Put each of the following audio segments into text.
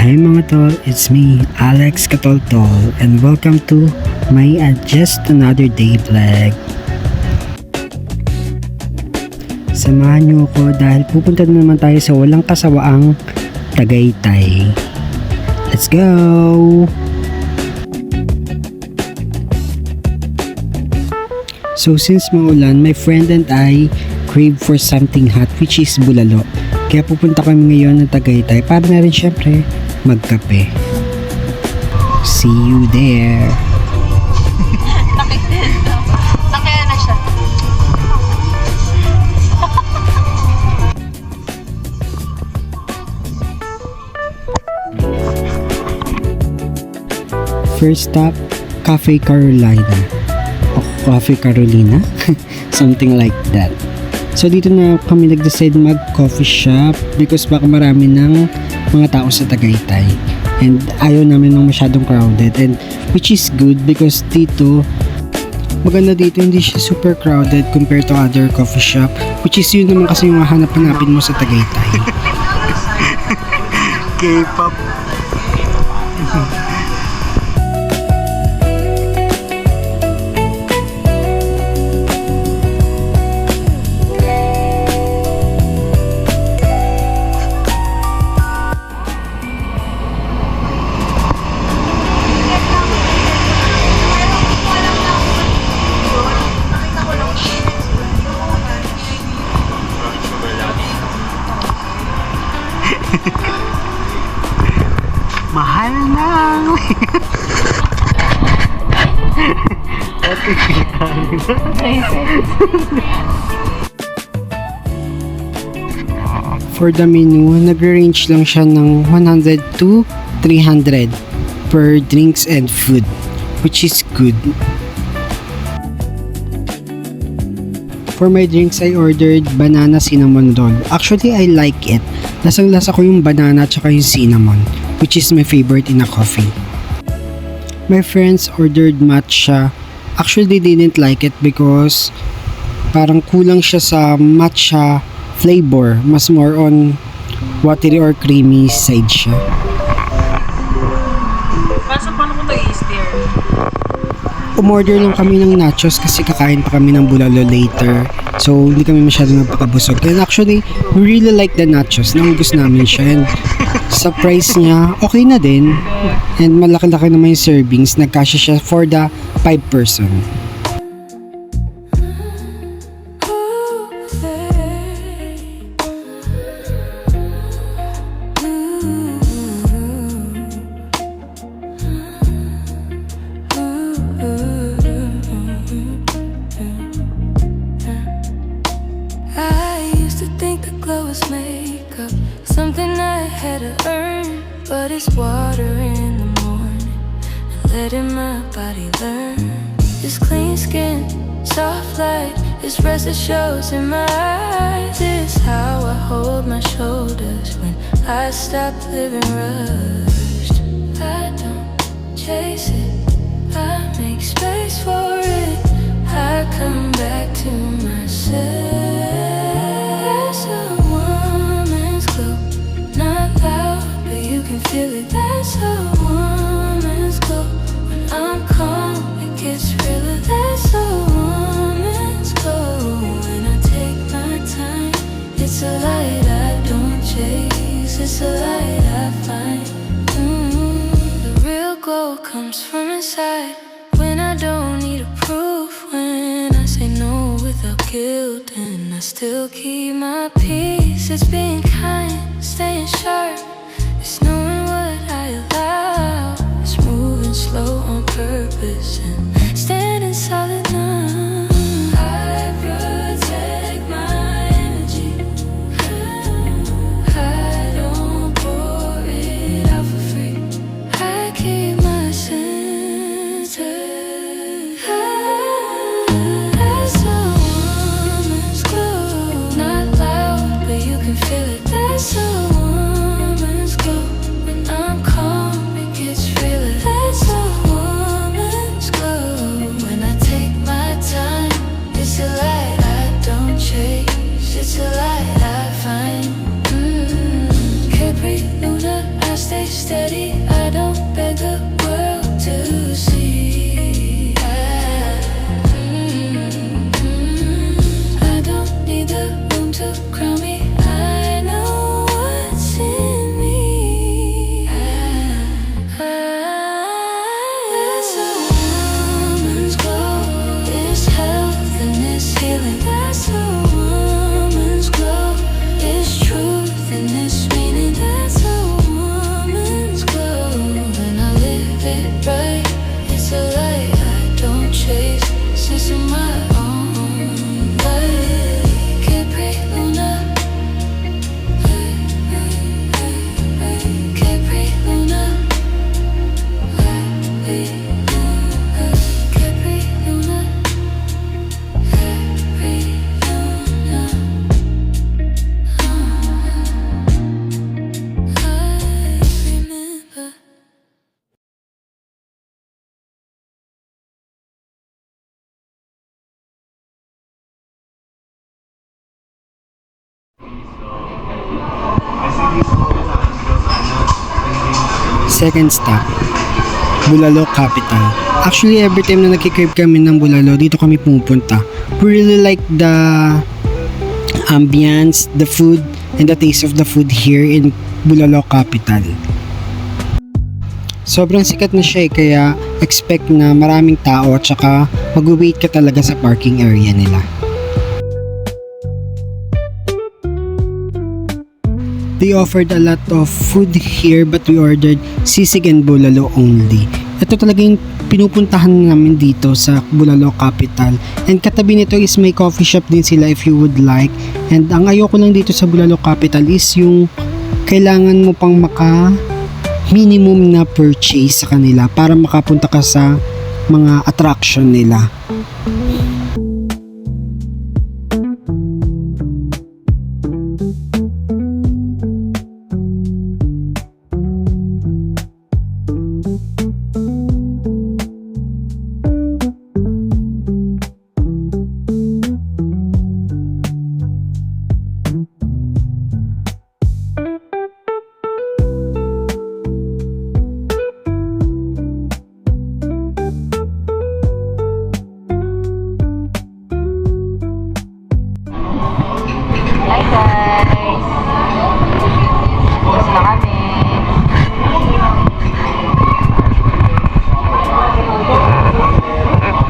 Hi mga tol, it's me, Alex Katoltol, and welcome to my Just Another Day vlog. Samahan niyo ako dahil pupunta na naman tayo sa walang kasawaang Tagaytay. Let's go! So since maulan, my friend and I crave for something hot, which is bulalo. Kaya pupunta kami ngayon ng Tagaytay para na rin syempre magkape. See you there! Nakaya na siya. First stop, Cafe Carolina. O Cafe Carolina? Something like that. So dito na kami nag-decide mag-coffee shop because baka marami ng mga tao sa Tagaytay. And ayaw namin ng masyadong crowded. And which is good because dito, maganda dito, hindi siya super crowded compared to other coffee shop. Which is yun naman kasi yung hanap-hanapin mo sa Tagaytay. K-pop. Mahal lang. For the menu, nag-range lang siya ng 100 to 300 per drinks and food, which is good. For my drinks, I ordered banana cinnamon roll. Actually, I like it. Lasang-lasa ko yung banana at yung cinnamon, which is my favorite in a coffee. My friends ordered matcha. Actually, they didn't like it because parang kulang siya sa matcha flavor. Mas more on watery or creamy side siya. Paano ko i-steer? Umorder lang kami ng nachos kasi kakain pa kami ng bulalo later. So, hindi kami masyadong napakabusog. And actually, we really like the nachos. Naubos namin siya. And sa price niya, okay na din. And malaki-laki naman yung servings. Nagkasya siya for the 5 person. Makeup, something I had to earn, but it's water in the morning and letting my body learn. This clean skin, soft light, this rest that shows in my eyes. Is how I hold my shoulders when I stop living rushed. I don't chase it, I make space for it. I come back to myself. Feel it, that's a woman's glow. When I'm calm, it gets realer, that's a woman's glow. When I take my time, it's a light I don't chase, it's a light I find. The real glow comes from inside, when I don't need a proof, when I say no without guilt, and I still keep my peace. It's being kind, staying sharp, it's knowing what I allow. It's moving slow on purpose and standing solid now. I protect my energy. I don't pour it out for free. I keep my center. That's a woman's glow. Not loud, but you can feel it. That's a woman's glow. When I'm calm, it gets realer. That's a woman's glow. stay steady. I don't beg the world to see. I don't need the room to crown me. I know what's in me. There's a woman's glow, this health and this healing. There's a woman's glow, this truth and this meaning. There's a woman's glow, and I live it right. It's a light I don't chase, sense of my own light. Capri Luna, Capri Luna, Capri Luna, Capri Luna. I remember. Second stop, Bulalo Capital. Actually, every time na nagkikrave kami ng Bulalo, dito kami pumunta. We really like the ambience, the food, and the taste of the food here in Bulalo Capital. Sobrang sikat na siya kaya expect na maraming tao at saka mag-wait ka talaga sa parking area nila. They offered a lot of food here but we ordered sisig and bulalo only. Ito talaga yung pinupuntahan namin dito sa Bulalo Capital. And katabi nito is may coffee shop din sila if you would like. And ang ayoko lang dito sa Bulalo Capital is yung kailangan mo pang maka minimum na purchase sa kanila para makapunta ka sa mga attraction nila. Hi guys! Tapos na kami.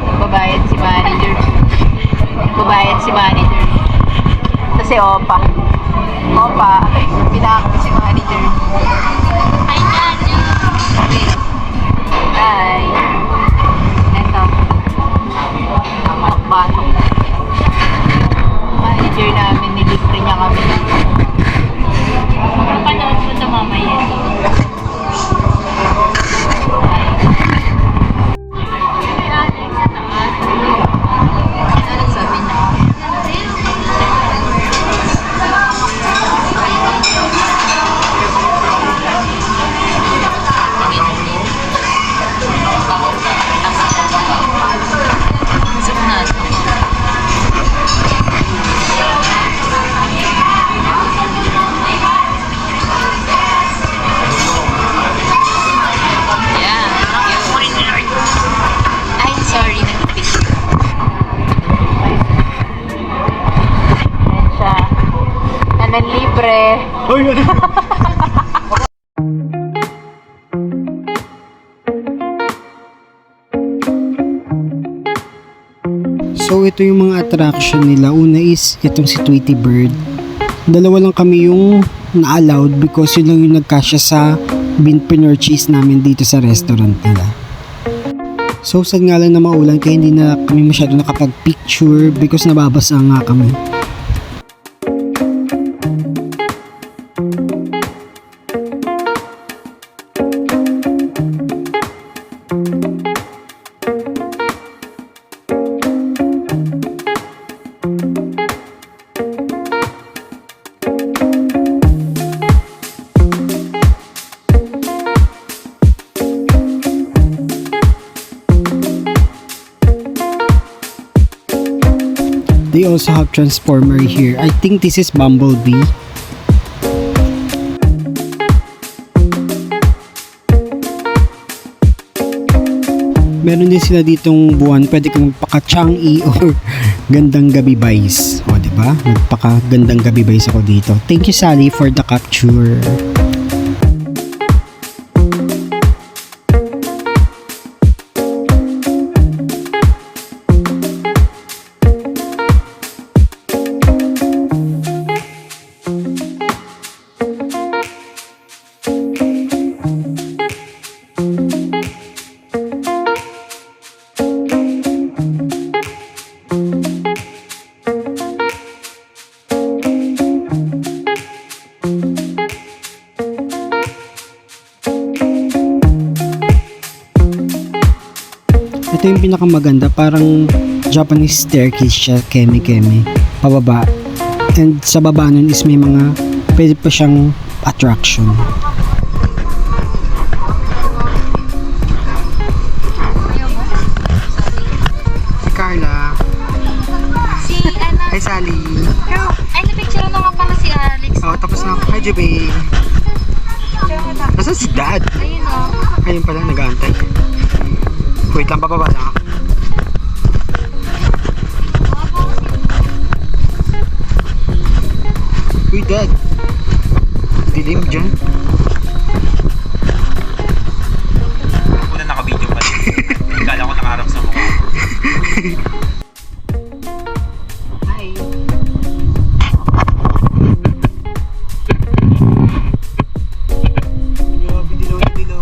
Nagbabayad si manager. Nagbabayad si manager. Kasi Opa. Opa, pinako si manager. Hi, Nana! Hi! Eto. Ang batok. Manager namin, nilibre niya kami. Panood mo sa mamaya. Ano sabi na? Ay, sorry, nag-pick. Ayan siya. Nanan libre. So ito yung mga attraction nila. Una is itong si Tweety Bird. Dalawa lang kami yung na-allowed because yun lang yung nagkasya sa pinurchase namin dito sa restaurant nila. So sad nga lang na maulan kaya hindi na kami masyado nakapag-picture because nababasa nga kami. They also have Transformer here. I think this is Bumblebee. meron din sila ditong buwan, pwede kang magpaka-Changi or gandang gabi buys. O, diba? Magpaka-gandang gabi buys ako dito. Thank you, Sally, for the capture. Ito yung pinakamaganda, parang Japanese staircase siya, keme-keme, pababa. And sa baba nun is may mga, pwede pa siyang attraction. Si Carla. Si, ano, Hi, Sally. ay, na-picture na nga pala si Alex. Oh, tapos na ako. Hi, Jubei. Nasaan si Dad? Ayun o. Ayun pala, nag-aantay. Wait lang, bababa lang ako. Uy, Dad. Dilim dyan. Una naka-video pa din. Kala ko nakaharap sa mukha ko. Ay. Grabe, dilaw na dilaw.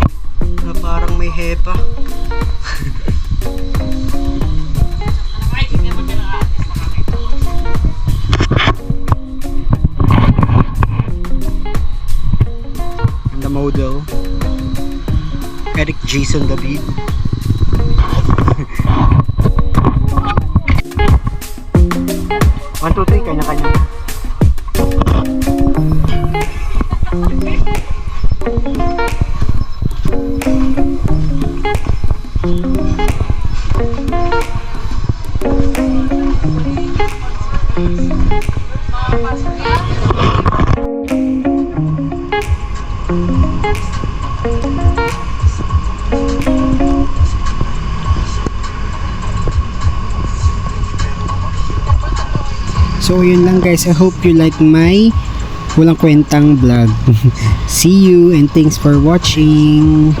Na parang may hepa. And the model, Eric Jason David. One, two, three, kanya-kanya. So yun lang guys, I hope you like my walang kwentang vlog. See you and thanks for watching.